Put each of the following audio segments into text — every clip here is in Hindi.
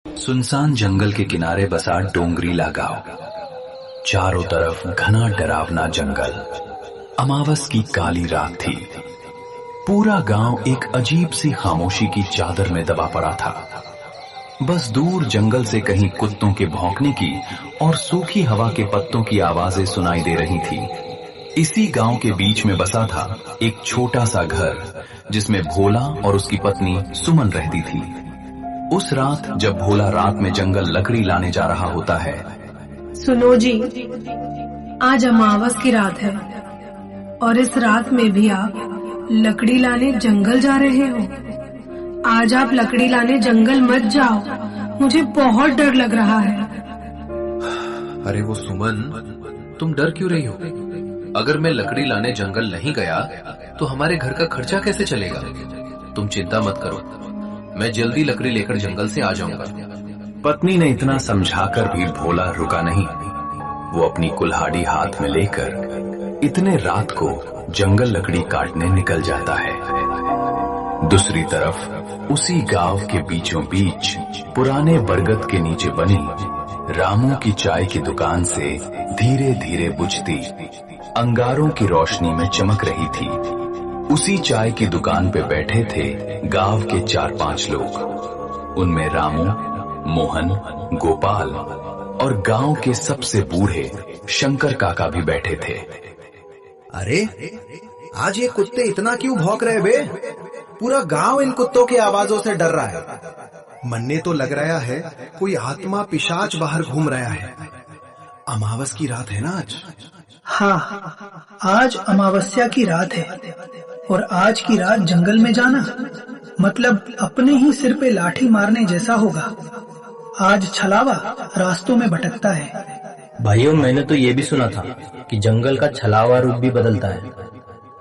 सुनसान जंगल के किनारे बसा डोंगरीला गांव। चारों तरफ घना डरावना जंगल। अमावस की काली रात थी। पूरा गांव एक अजीब सी खामोशी की चादर में दबा पड़ा था। बस दूर जंगल से कहीं कुत्तों के भौंकने की और सूखी हवा के पत्तों की आवाजें सुनाई दे रही थी। इसी गांव के बीच में बसा था एक छोटा सा घर, जिसमें भोला और उसकी पत्नी सुमन रहती थी। उस रात जब भोला रात में जंगल लकड़ी लाने जा रहा होता है। सुनो जी, आज अमावस की रात है और इस रात में भी आप लकड़ी लाने जंगल जा रहे हो। आज आप लकड़ी लाने जंगल मत जाओ, मुझे बहुत डर लग रहा है। अरे वो सुमन, तुम डर क्यों रही हो? अगर मैं लकड़ी लाने जंगल नहीं गया तो हमारे घर का खर्चा कैसे चलेगा? तुम चिंता मत करो, मैं जल्दी लकड़ी लेकर जंगल से आ जाऊंगा। पत्नी ने इतना समझाकर भी भोला रुका नहीं। वो अपनी कुल्हाड़ी हाथ में लेकर इतने रात को जंगल लकड़ी काटने निकल जाता है। दूसरी तरफ उसी गांव के बीचों बीच पुराने बरगद के नीचे बनी रामू की चाय की दुकान से धीरे धीरे बुझती अंगारों की रोशनी में चमक रही थी। उसी चाय की दुकान पे बैठे थे गांव के 4-5 लोग। उनमें रामू, मोहन, गोपाल और गांव के सबसे बूढ़े शंकर काका भी बैठे थे। अरे आज ये कुत्ते इतना क्यों भौंक रहे बे? पूरा गांव इन कुत्तों की आवाजों से डर रहा है। मन्ने तो लग रहा है कोई आत्मा पिशाच बाहर घूम रहा है। अमावस की रात है ना आज? हाँ, आज अमावस्या की रात है और आज की रात जंगल में जाना मतलब अपने ही सिर पे लाठी मारने जैसा होगा। आज छलावा रास्तों में भटकता है। भाइयों, मैंने तो ये भी सुना था कि जंगल का छलावा रूप भी बदलता है,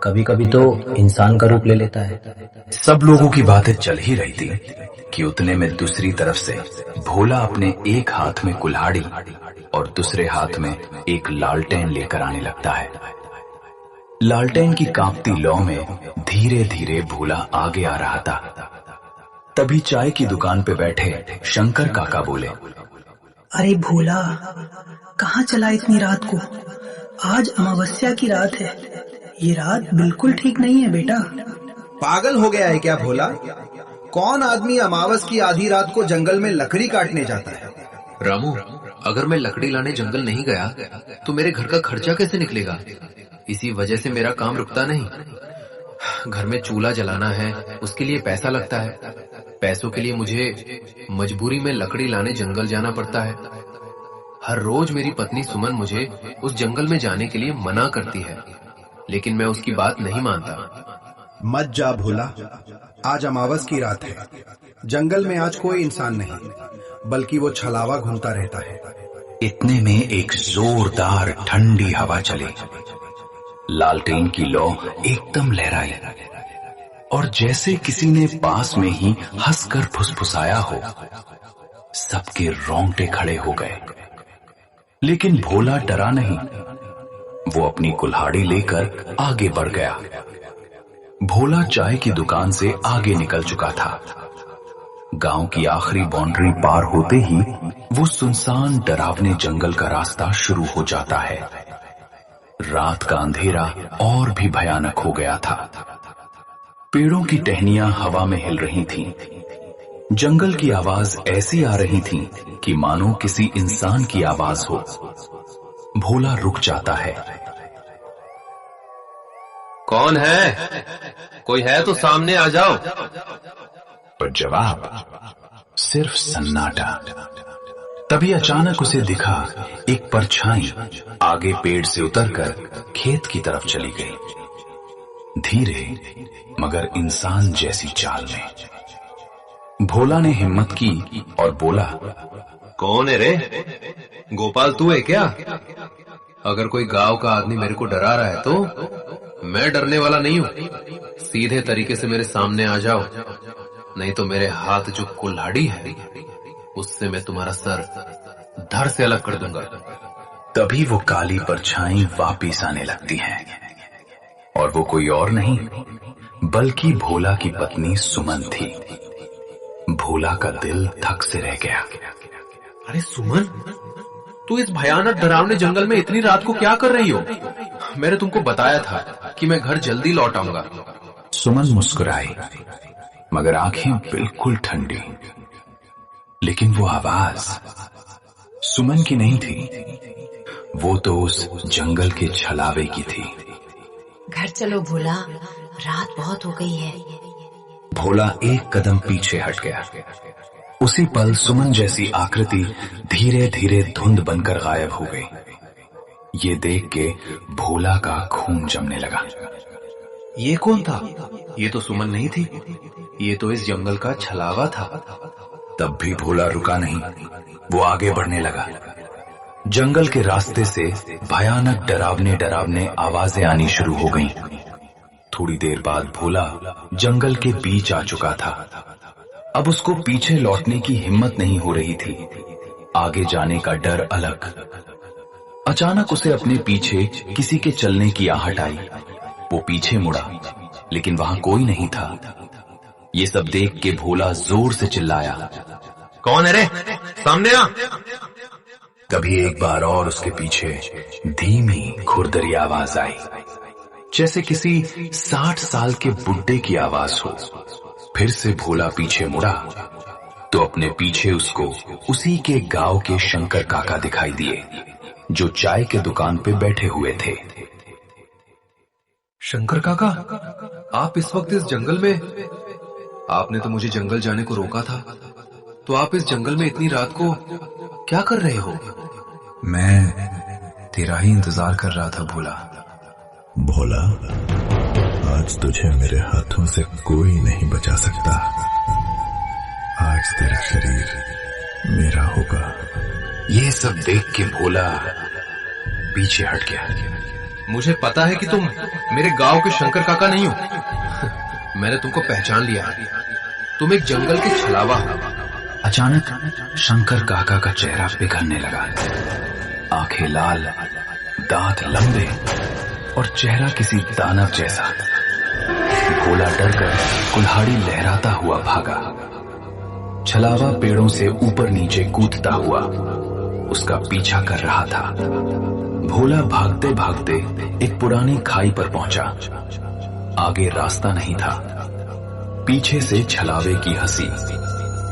कभी कभी तो इंसान का रूप ले लेता है। सब लोगों की बातें चल ही रही थी कि उतने में दूसरी तरफ से भोला अपने एक हाथ में कुल्हाड़ी और दूसरे हाथ में एक लालटेन लेकर आने लगता है। लालटेन की कांपती लौ में धीरे धीरे भोला आगे आ रहा था। तभी चाय की दुकान पे बैठे शंकर काका बोले, अरे भोला, कहाँ चला इतनी रात को? आज अमावस्या की रात है। ये रात बिल्कुल ठीक नहीं है बेटा। पागल हो गया है क्या भोला? कौन आदमी अमावस की आधी रात को जंगल में लकड़ी काटने जाता है? रामू, अगर मैं लकड़ी लाने जंगल नहीं गया तो मेरे घर का खर्चा कैसे निकलेगा? इसी वजह से मेरा काम रुकता नहीं। घर में चूल्हा जलाना है, उसके लिए पैसा लगता है। पैसों के लिए मुझे मजबूरी में लकड़ी लाने जंगल जाना पड़ता है। हर रोज मेरी पत्नी सुमन मुझे उस जंगल में जाने के लिए मना करती है, लेकिन मैं उसकी बात नहीं मानता। मत जा भोला, आज अमावस की रात है। जंगल में आज कोई इंसान नहीं, बल्कि वो छलावा घूमता रहता है। इतने में एक जोरदार ठंडी हवा चली। लालटेन की लौ एकदम लहराई और जैसे किसी ने पास में ही हंसकर फुसफुसाया हो। सबके रोंगटे खड़े हो गए, लेकिन भोला डरा नहीं। वो अपनी कुल्हाड़ी लेकर आगे बढ़ गया। भोला चाय की दुकान से आगे निकल चुका था। गांव की आखिरी बाउंड्री पार होते ही वो सुनसान डरावने जंगल का रास्ता शुरू हो जाता है। रात का अंधेरा और भी भयानक हो गया था। पेड़ों की टहनियां हवा में हिल रही थीं। जंगल की आवाज ऐसी आ रही थी कि मानो किसी इंसान की आवाज हो। भोला रुक जाता है। कौन है? कोई है तो सामने आ जाओ। पर जवाब सिर्फ सन्नाटा। तभी अचानक उसे दिखा एक परछाई आगे पेड़ से उतरकर खेत की तरफ चली गई, धीरे मगर इंसान जैसी चाल में। भोला ने हिम्मत की और बोला, कौन है रे? गोपाल तू है क्या? अगर कोई गांव का आदमी मेरे को डरा रहा है तो मैं डरने वाला नहीं हूं। सीधे तरीके से मेरे सामने आ जाओ, नहीं तो मेरे हाथ जो कुल्हाड़ी है उससे मैं तुम्हारा सर धड़ से अलग कर दूंगा। तभी वो काली परछाई वापिस आने लगती है और वो कोई और नहीं बल्कि भोला की पत्नी सुमन थी। भोला का दिल धक से रह गया। अरे सुमन, तू इस भयानक डरावने जंगल में इतनी रात को क्या कर रही हो? मैंने तुमको बताया था कि मैं घर जल्दी लौट आऊंगा। सुमन मुस्कुराई, मगर आंखें बिल्कुल ठंडी। लेकिन वो आवाज सुमन की नहीं थी, वो तो उस जंगल के छलावे की थी। घर चलो भोला, रात बहुत हो गई है। भोला एक कदम पीछे हट गया। उसी पल सुमन जैसी आकृति धीरे धीरे धुंध बनकर गायब हो गई। ये देख के भोला का खून जमने लगा। ये कौन था? ये तो सुमन नहीं थी, ये तो इस जंगल का छलावा था। तब भी भोला रुका नहीं, वो आगे बढ़ने लगा। जंगल के रास्ते से भयानक डरावने डरावने आवाजें आनी शुरू हो गईं। थोड़ी देर बाद भोला जंगल के बीच आ चुका था। अब उसको पीछे लौटने की हिम्मत नहीं हो रही थी, आगे जाने का डर अलग। अचानक उसे अपने पीछे किसी के चलने की आहट आई। वो पीछे मुड़ा, लेकिन वहां कोई नहीं था। ये सब देख के भोला जोर से चिल्लाया, कौन है रे? सामने आ। तभी एक बार और उसके पीछे धीमी खुरदरी आवाज आई, जैसे किसी 60 साल के बुड्ढे की आवाज हो। फिर से भोला पीछे मुड़ा तो अपने पीछे उसको उसी के गांव के शंकर काका दिखाई दिए, जो चाय के दुकान पे बैठे हुए थे। शंकर काका, आप इस वक्त इस जंगल में? आपने तो मुझे जंगल जाने को रोका था, तो आप इस जंगल में इतनी रात को क्या कर रहे हो? मैं तेरा ही इंतजार कर रहा था भोला। भोला, आज तुझे मेरे हाथों से कोई नहीं बचा सकता। आज तेरा शरीर मेरा होगा। ये सब देख के भोला पीछे हट गया। मुझे पता है कि तुम मेरे गांव के शंकर काका नहीं हो। मैंने तुमको पहचान लिया है, तुम एक जंगल के छलावा हो। अचानक शंकर काका का चेहरा पिघलने लगा। आंखें लाल, दांत लंबे और चेहरा किसी दानव जैसा। भोला डरकर कुल्हाड़ी लहराता हुआ भागा। छलावा पेड़ों से ऊपर नीचे कूदता हुआ उसका पीछा कर रहा था। भोला भागते भागते एक पुरानी खाई पर पहुंचा। आगे रास्ता नहीं था, पीछे से छलावे की हंसी।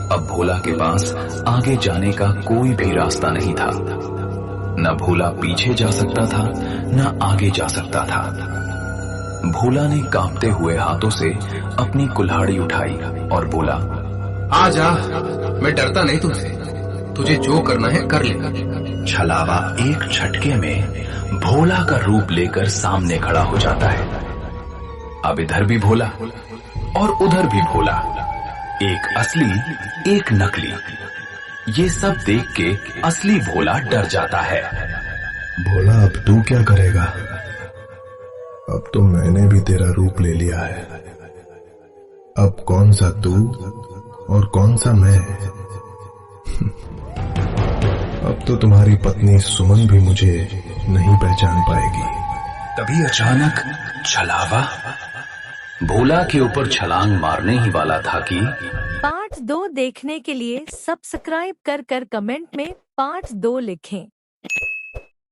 अब भोला के पास आगे जाने का कोई भी रास्ता नहीं था। न भोला पीछे जा सकता था, न आगे जा सकता था। भोला ने कांपते हुए हाथों से अपनी कुल्हाड़ी उठाई और बोला, आ जा, मैं डरता नहीं तुमसे। तुझे जो करना है कर ले। छलावा एक झटके में भोला का रूप लेकर सामने खड़ा हो जाता है। अब इधर भी भोला और उधर भी भोला, एक असली एक नकली। ये सब देख के असली भोला डर जाता है। भोला, अब तू क्या करेगा? अब तो मैंने भी तेरा रूप ले लिया है। अब कौन सा तू और कौन सा मैं? अब तो तुम्हारी पत्नी सुमन भी मुझे नहीं पहचान पाएगी। तभी अचानक छलावा भोला के ऊपर छलांग मारने ही वाला था कि पार्ट 2 देखने के लिए सब्सक्राइब कर कमेंट में पार्ट 2 लिखें।